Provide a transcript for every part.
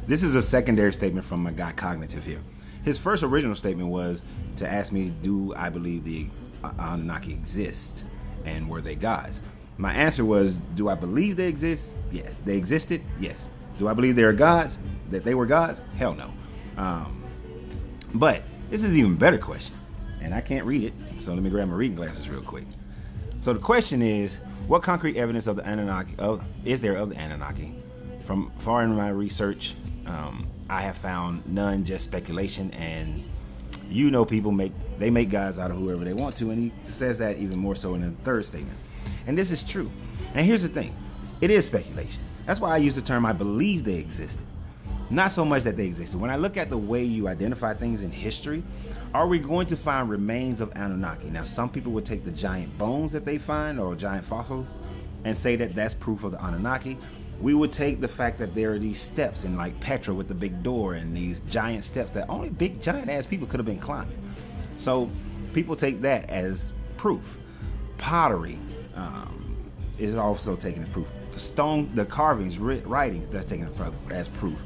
This is a secondary statement from my guy Cognitive here. His first original statement was to ask me, do I believe the Anunnaki exist and were they gods? My answer was, do I believe they exist? Yes. They existed? Yes. Do I believe they are gods? That they were gods? Hell no. But this is an even better question, and I can't read it, so let me grab my reading glasses real quick. So the question is, what concrete evidence of the Anunnaki is there of the Anunnaki? From far in my research, I have found none, just speculation. And you know, people make gods out of whoever they want to, and he says that even more so in the third statement. And this is true. And here's the thing, it is speculation. That's why I use the term I believe they existed. Not so much that they existed. When I look at the way you identify things in history, are we going to find remains of Anunnaki? Now, some people would take the giant bones that they find or giant fossils and say that that's proof of the Anunnaki. We would take the fact that there are these steps in like Petra with the big door and these giant steps that only big giant ass people could have been climbing. So people take that as proof. Pottery is also taken as proof. Stone, the carvings, writings, that's taken as proof.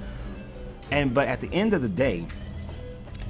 But at the end of the day,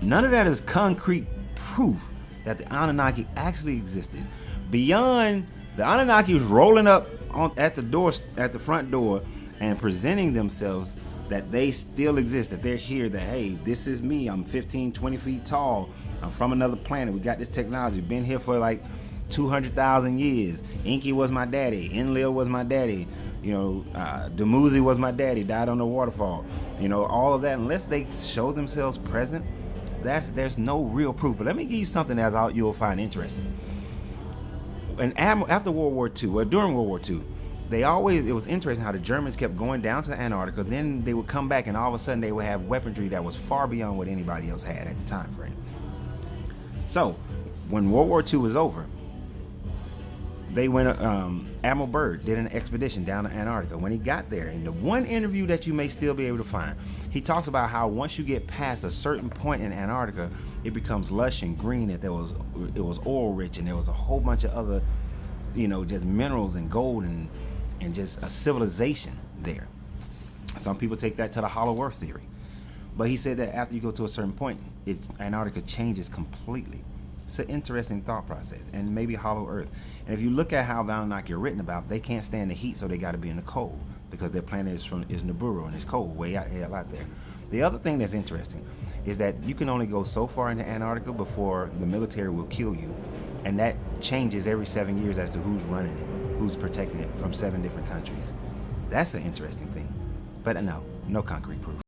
none of that is concrete proof that the Anunnaki actually existed. Beyond the Anunnaki was rolling up at the front door and presenting themselves that they still exist, that they're here, that hey, this is me, I'm 15, 20 feet tall, I'm from another planet, we got this technology, been here for like 200,000 years. Enki was my daddy, Enlil was my daddy, Dumuzi was my daddy, died on the waterfall. All of that, unless they show themselves present, there's no real proof. But let me give you something that you'll find interesting. And after World War II, or during World War II, it was interesting how the Germans kept going down to Antarctica, then they would come back and all of a sudden they would have weaponry that was far beyond what anybody else had at the time frame. So when World War II was over, they went, Admiral Byrd did an expedition down to Antarctica. When he got there, in the one interview that you may still be able to find, he talks about how once you get past a certain point in Antarctica, it becomes lush and green, that it was oil rich, and there was a whole bunch of other, just minerals and gold and just a civilization there. Some people take that to the hollow earth theory. But he said that after you go to a certain point, Antarctica changes completely. It's an interesting thought process, and maybe hollow earth. And if you look at how the Anunnaki are written about, they can't stand the heat, so they got to be in the cold because their planet is Nibiru, and it's cold way out there. The other thing that's interesting is that you can only go so far into Antarctica before the military will kill you, and that changes every 7 years as to who's running it, who's protecting it from 7 different countries. That's an interesting thing, but no concrete proof.